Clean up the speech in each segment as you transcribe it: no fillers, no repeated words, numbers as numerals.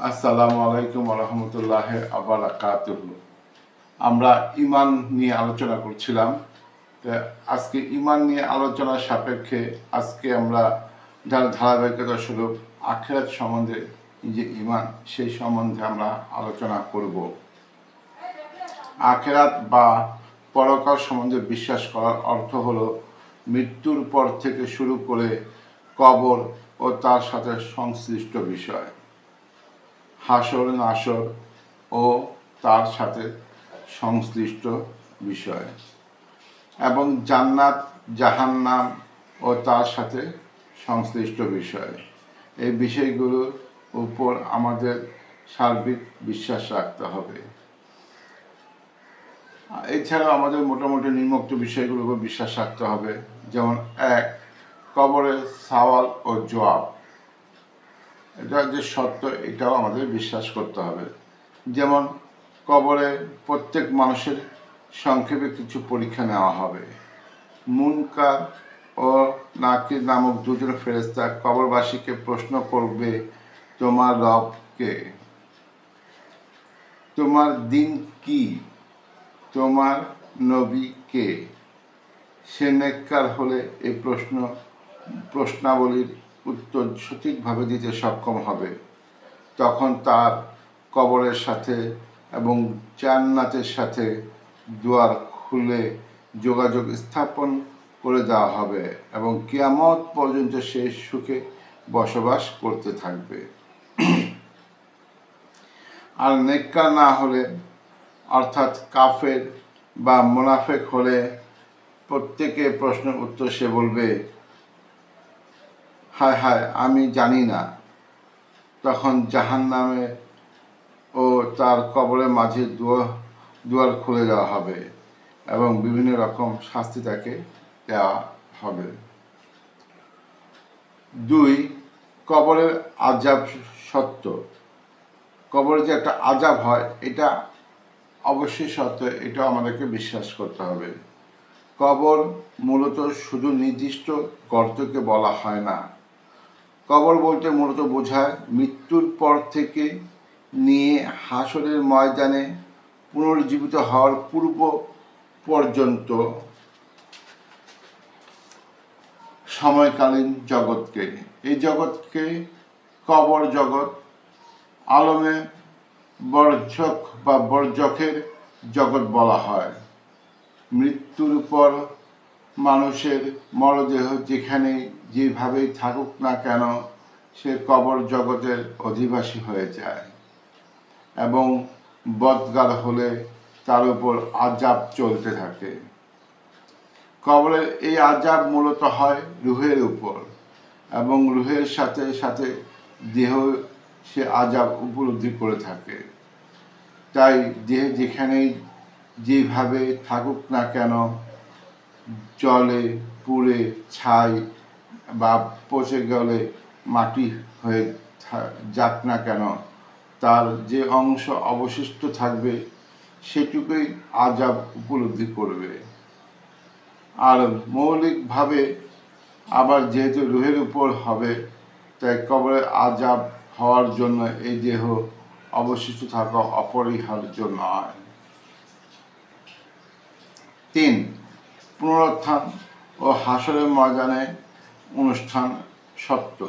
আসসালামু আলাইকুম রহমতুল্লাহ আবারাকাতুহু। আমরা ঈমান নিয়ে আলোচনা করছিলাম। আজকে ঈমান নিয়ে আলোচনার সাপেক্ষে আজকে আমরা যার ধারাবাহিকতা স্বরূপ আখিরাত সম্বন্ধে যে ঈমান সেই সম্বন্ধে আমরা আলোচনা করব। আখিরাত বা পরকাল সম্বন্ধে বিশ্বাস করার অর্থ হলো মৃত্যুর পর থেকে শুরু করে কবর ও তার সাথে সংশ্লিষ্ট বিষয়, হাসর নাসর ও তার সাথে সংশ্লিষ্ট বিষয়, এবং জান্নাত জাহান্নাম ও তার সাথে সংশ্লিষ্ট বিষয়। এই বিষয়গুলোর উপর আমাদের সার্বিক বিশ্বাস রাখতে হবে। এছাড়াও আমাদের মোটামুটি নিম্নোক্ত বিষয়গুলোর উপর বিশ্বাস রাখতে হবে, যেমন এক, কবরের সওয়াল ও জবাব, এটা যে সত্য এটাও আমাদের বিশ্বাস করতে হবে। যেমন কবরে প্রত্যেক মানুষের সংক্ষেপে কিছু পরীক্ষা নেওয়া হবে। মুনকার ও নাকির নামক দুজন ফেরেশতা কবরবাসীকে প্রশ্ন করবে, তোমার রব কে, তোমার দিন কি, তোমার নবী কে। সে নেককার হলে এই প্রশ্নাবলীর উত্তর সঠিকভাবে দিতে সক্ষম হবে। তখন তার কবরের সাথে এবং জান্নাতের সাথে দুয়ার খুলে যোগাযোগ স্থাপন করে দেওয়া হবে এবং কিয়ামত পর্যন্ত সে সুখে বসবাস করতে থাকবে। আর নেককার না হলে, অর্থাৎ কাফের বা মুনাফেক হলে, প্রত্যেকে প্রশ্নের উত্তর সে বলবে, হায় হায় আমি জানি না। তখন জাহান্নামে ও তার কবরের মাঝে দুয়ার খুলে দেওয়া হবে এবং বিভিন্ন রকম শাস্তি তাকে দেওয়া হবে। দুই, কবরের আযাব সত্য। কবরে যে একটা আযাব হয় এটা অবশ্যই সত্য, এটাও আমাদেরকে বিশ্বাস করতে হবে। কবর মূলত শুধু নির্দিষ্ট গর্তকে বলা হয় না। কবর বলতে মূলত বোঝায় মৃত্যুর পর থেকে নিয়ে হাসরের ময়দানে পুনর্জীবিত হওয়ার পূর্ব পর্যন্ত সময়কালীন জগৎকে। এই জগৎকে কবর জগৎ, আলমে বরজখ বা বরজখের জগৎ বলা হয়। মৃত্যুর পর মানুষের মরদেহ যেখানে যেভাবেই থাকুক না কেন সে কবর জগতের অধিবাসী হয়ে যায় এবং বদগার হলে তার উপর আযাব চলতে থাকে। কবরের এই আযাব মূলত হয় রুহের উপর এবং রুহের সাথে সাথে দেহ সে আযাব উপলব্ধি করে থাকে। তাই দেহ যেখানেই যেভাবে থাকুক না কেন, জলে পুড়ে ছাই বা পচে গেলে মাটি হয়ে যাক না কেন, তার যে অংশ অবশিষ্ট থাকবে সেটুকুই আযাব উপলব্ধি করবে। আর মৌলিকভাবে আবার যেহেতু রুহের উপর হবে, তাই কবরের আযাব হওয়ার জন্য এই দেহ অবশিষ্ট থাকা অপরিহার্য নয়। তিন, পুনরুত্থান ও হাসরের ময়দানে অনুষ্ঠান সত্য।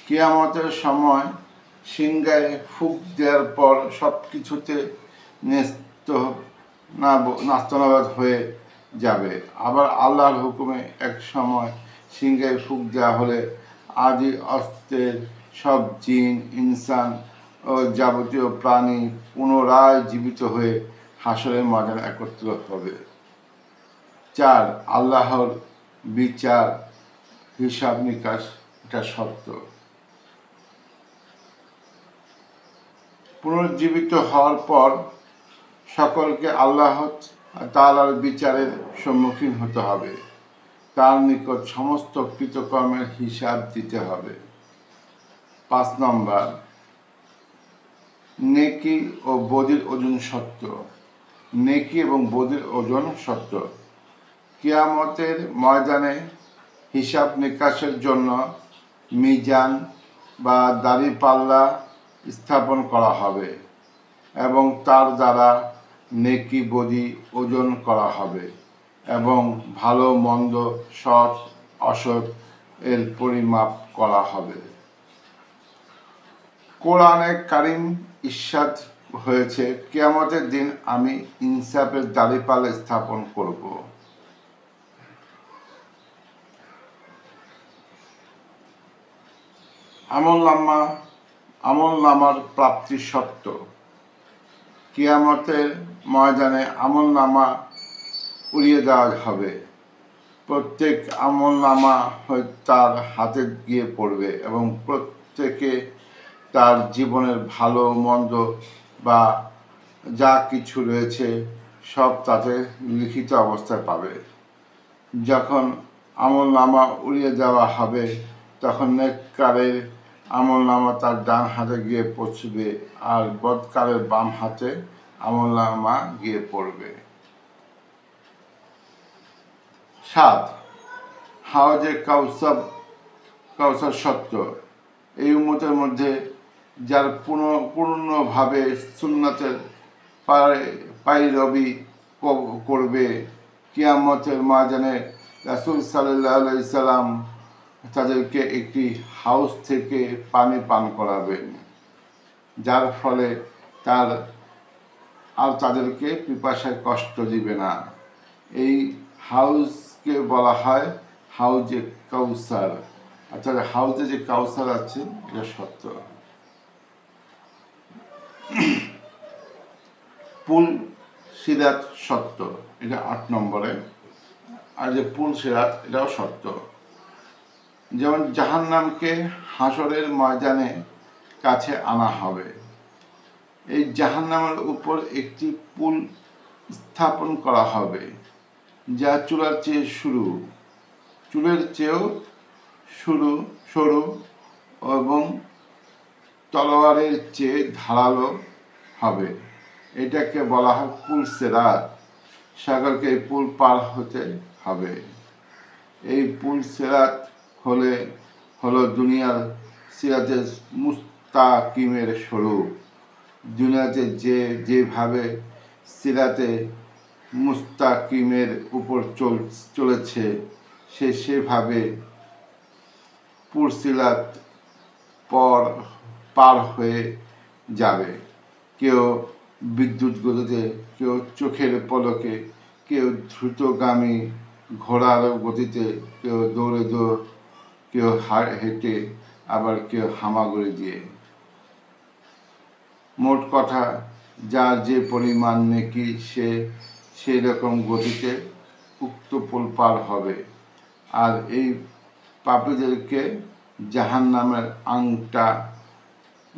কিয়ামতের সময় সিংহায় ফুঁক দেওয়ার পর সব কিছুতে নাস্তানাবাদ হয়ে যাবে। আবার আল্লাহর হুকুমে এক সময় সিংহায় ফুঁক দেওয়া হলে আদি অস্ত্রের সব জিন, ইনসান ও যাবতীয় প্রাণী পুনরায় জীবিত হয়ে হাসরের ময়দানে একত্রিত হবে। চার, আল্লাহর বিচার, হিসাব নিকাশ, এটা সত্য। পুনর্জীবিত হওয়ার পর সকলকে আল্লাহ তাআলার বিচারের সম্মুখীন হতে হবে। তার নিকট সমস্ত কৃতকর্মের হিসাব দিতে হবে। 5 নম্বর, নেকি ও বদির ওজন সত্য। নেকি এবং বদির ওজন সত্য। কিয়ামতের ময়দানে হিসাব নিকাশের জন্য মিজান বা দাঁড়িপাল্লা স্থাপন করা হবে এবং তার দ্বারা নেকি বদি ওজন করা হবে এবং ভালো মন্দ সৎ অসৎ এর পরিমাপ করা হবে। কোরআনে কারিম ইরশাদ হয়েছে, কিয়ামতের দিন আমি ইনসাফের দাঁড়িপাল্লা স্থাপন করব। আমলনামার প্রাপ্তি সত্য। কিয়ামতের ময়দানে আমলনামা উড়িয়ে দেওয়া হবে। প্রত্যেক আমলনামা তার হাতে গিয়ে পড়বে এবং প্রত্যেকে তার জীবনের ভালো মন্দ বা যা কিছু রয়েছে সব তাতে লিখিত অবস্থায় পাবে। যখন আমলনামা উড়িয়ে দেওয়া হবে তখন নেককারের আমলনামা তার ডান হাতে গিয়ে পৌঁছবে আর বদকারের বাম হাতে আমলনামা গিয়ে পড়বে। 7, হাওজে কাউসার সত্য। এই উম্মতের মধ্যে যার পূর্ণভাবে সুন্নাতের পায়রবি করবে, কিয়ামতের ময়দানে রাসূল সাল্লাল্লাহু আলাইহি সাল্লাম তাদেরকে একটি হাউস থেকে পানি পান করাবেন, যার ফলে তাদেরকে পিপাসায় কষ্ট দিবে না। এই হাউসকে বলা হয় হাউজে কাউসার। অর্থাৎ হাউজে যে কাউসার আছে এটা সত্য। পুল সিরাত সত্য, এটা 8 নম্বরে। আর যে পুল সিরাত এটাও সত্য। যেমন জাহান্নামকে হাসরের ময়দানে কাছে আনা হবে। এই জাহান্নামের উপর একটি পুল স্থাপন করা হবে যা চুলের চেয়েও সরু এবং তলোয়ারের চেয়ে ধারালো হবে। এটাকে বলা হয় পুল সিরাত। সকলকে এই পুল পার হতে হবে। এই পুল সিরাত হলো দুনিয়ার সিরাতের মুস্তাকিমের স্বরূপ। দুনিয়াতে যেভাবে সিরাতে মুস্তাকিমের উপর চলেছে সেভাবে পুরসিরাত পার হয়ে যাবে। কেউ বিদ্যুৎ গতিতে, কেউ চোখের পলকে, কেউ দ্রুতগামী ঘোড়ার গতিতে, কেউ দৌড়ে কেউ হেঁটে, আবার কেউ হামাগুড়ি দিয়ে। মোট কথা, যার যে পরিমাণ নেকি সেই রকম গতিতে উক্ত পুল পার হবে। আর এই পাপীদেরকে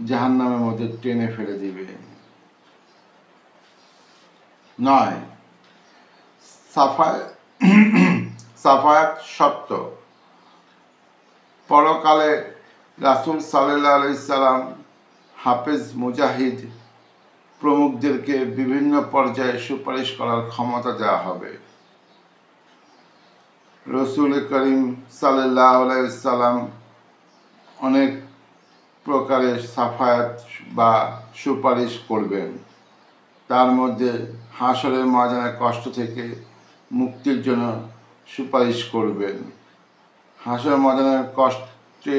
জাহান্নামের মধ্যে টেনে ফেলে দিবে। 9, সাফায়াত সত্য। পরকালে রাসূল সাল্লাল্লাহু আলাইহি সাল্লাম, হাফেজ, মুজাহিদ প্রমুখদেরকে বিভিন্ন পর্যায়ে সুপারিশ করার ক্ষমতা দেওয়া হবে। রাসূল করিম সাল্লাল্লাহু আলাইহি সাল্লাম অনেক প্রকারের সাফায়াত বা সুপারিশ করবেন। তার মধ্যে হাসরের ময়দানের কষ্ট থেকে মুক্তির জন্য সুপারিশ করবেন। হাসরের ময়দানের কষ্টে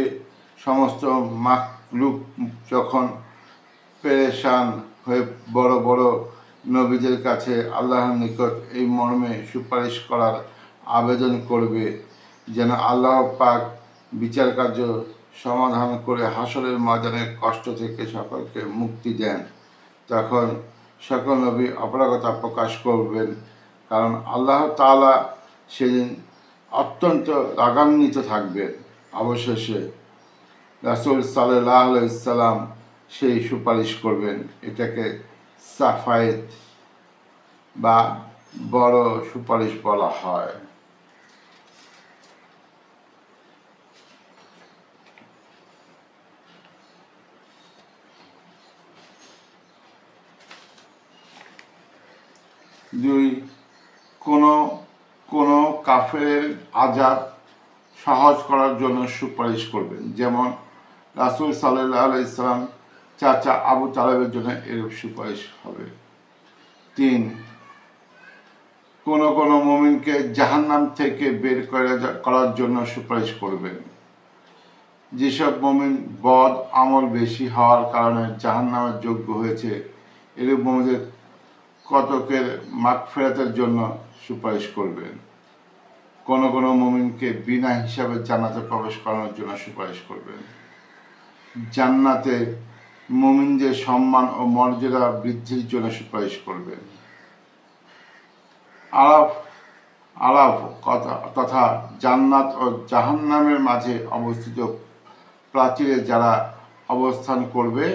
সমস্ত মাখলুক যখন পেরেশান হয়ে বড় বড় নবীদের কাছে আল্লাহর নিকট এই মর্মে সুপারিশ করার আবেদন করবে যেন আল্লাহ পাক বিচার কার্য সমাধান করে হাসরের ময়দানের কষ্ট থেকে সকলকে মুক্তি দেন, তখন সকল নবী অপারগতা প্রকাশ করবেন। কারণ আল্লাহ তাআলা সেদিন অত্যন্ত রাগান্বিত থাকবেন। অবশেষে রাসূল সাল্লাল্লাহু আলাইহি সাল্লাম সেই সুপারিশ করবেন। এটাকে সাফায়েত বা বড় সুপারিশ বলা হয়। দুই, কোনো কাফেরের আযাব সহজ করার জন্য সুপারিশ করবেন। যেমন রাসূল সাল্লাল্লাহু আলাইহি সাল্লাম চাচা আবু তালেবের জন্য এরূপ সুপারিশ হবে। 3, কোনো মুমিনকে জাহান্নাম থেকে বের করার জন্য সুপারিশ করবেন। যেসব মুমিন বদ আমল বেশি হওয়ার কারণে জাহান্নামের যোগ্য হয়েছে, এরূপ মুমিনদের কতকের মাগফিরাতের জন্য সুপারিশ করবেন। কোনো মুমিনকে বিনা হিসাবে জান্নাতে প্রবেশ করানোর জন্য সুপারিশ করবেন। জান্নাতে মুমিনদের সম্মান ও মর্যাদা বৃদ্ধির জন্য সুপারিশ করবেন। আলাপ তথা জান্নাত ও জাহান্নামের মাঝে অবস্থিত প্রাচীরে যারা অবস্থান করবে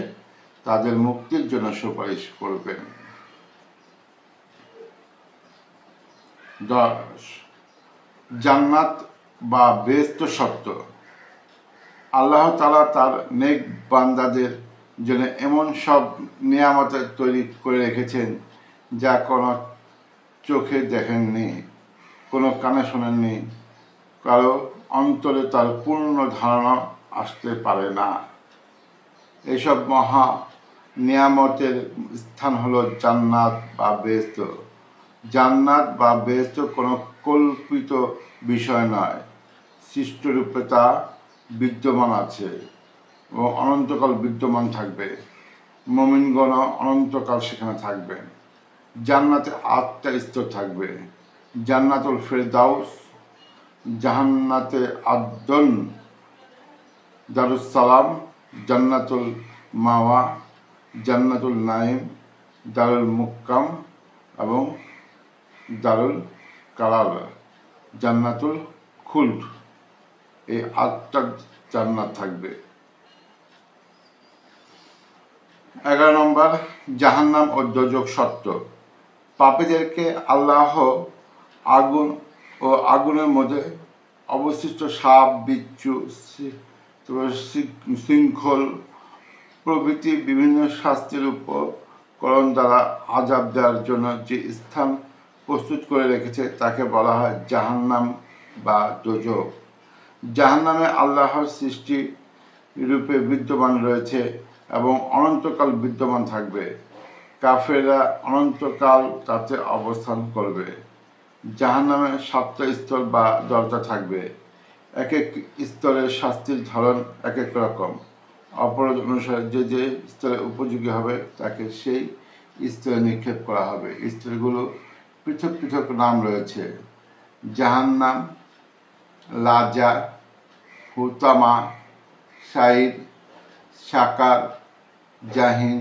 তাদের মুক্তির জন্য সুপারিশ করবেন। 10, জান্নাত বা বেহেশত সত্য। আল্লাহ তাআলা তার নেক বান্দাদের জন্য এমন সব নিয়ামত তৈরি করে রেখেছেন যা কোনো চোখে দেখেননি, কোনো কানে শোনেননি, কারো অন্তরে তার পূর্ণ ধারণা আসতে পারে না। এইসব মহা নিয়ামতের স্থান হলো জান্নাত বা বেহেশত। জান্নাত বা বেহেশত কোনো কল্পিত বিষয় নয়, সৃষ্টরূপে তা বিদ্যমান আছে ও অনন্তকাল বিদ্যমান থাকবে। মুমিনগণ অনন্তকাল সেখানে থাকবেন। জান্নাতে 8টা স্তর থাকবে: জান্নাতুল ফেরদাউস, জান্নাতে আদন, দারুস সালাম, জান্নাতুল মাওয়া, জান্নাতুল নাইম, দারুল মুক্কাম এবং দারুল কারার, জান্নাতুল খুলদ। এই 8টা জান্নাত থাকবে। 11 নম্বর, জাহান্নাম ও দোজখ সত্য। পাপীদেরকে আল্লাহ আগুনের মধ্যে অবশিষ্ট সাপ, বিচ্ছু, শৃঙ্খল প্রভৃতি বিভিন্ন শাস্তির উপকরণ দ্বারা আযাব দেওয়ার জন্য যে স্থান প্রস্তুত করে রেখেছে তাকে বলা হয় জাহান্নাম বা দোজখ। জাহান্নামে আল্লাহর সৃষ্টি রূপে বিদ্যমান রয়েছে এবং অনন্তকাল বিদ্যমান থাকবে। কাফেররা অনন্তকাল তাতে অবস্থান করবে। জাহান্নামে 7টা স্তর বা দরজা থাকবে। এক এক স্তরের শাস্তির ধরন এক এক রকম। অপরাধ অনুসারে যে স্তরে উপযোগী হবে তাকে সেই স্তরে নিক্ষেপ করা হবে। স্তরগুলো পৃথক পৃথক নাম রয়েছে: জাহান্নাম, লাজা, হুতামা, সাইর, সাকার, জাহিন,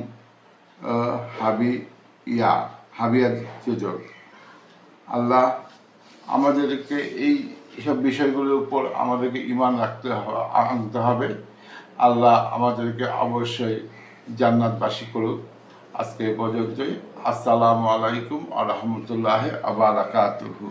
হাবিয়া দোজখ। আল্লাহ আমাদেরকে এই সব বিষয়গুলোর উপর আমাদেরকে ঈমান আনতে হবে। আল্লাহ আমাদেরকে অবশ্যই জান্নাতবাসী করুক। আজকে এই পর্যন্তই। আসসালামু আলাইকুম ওয়া রাহমাতুল্লাহি ওয়া বারাকাতুহু।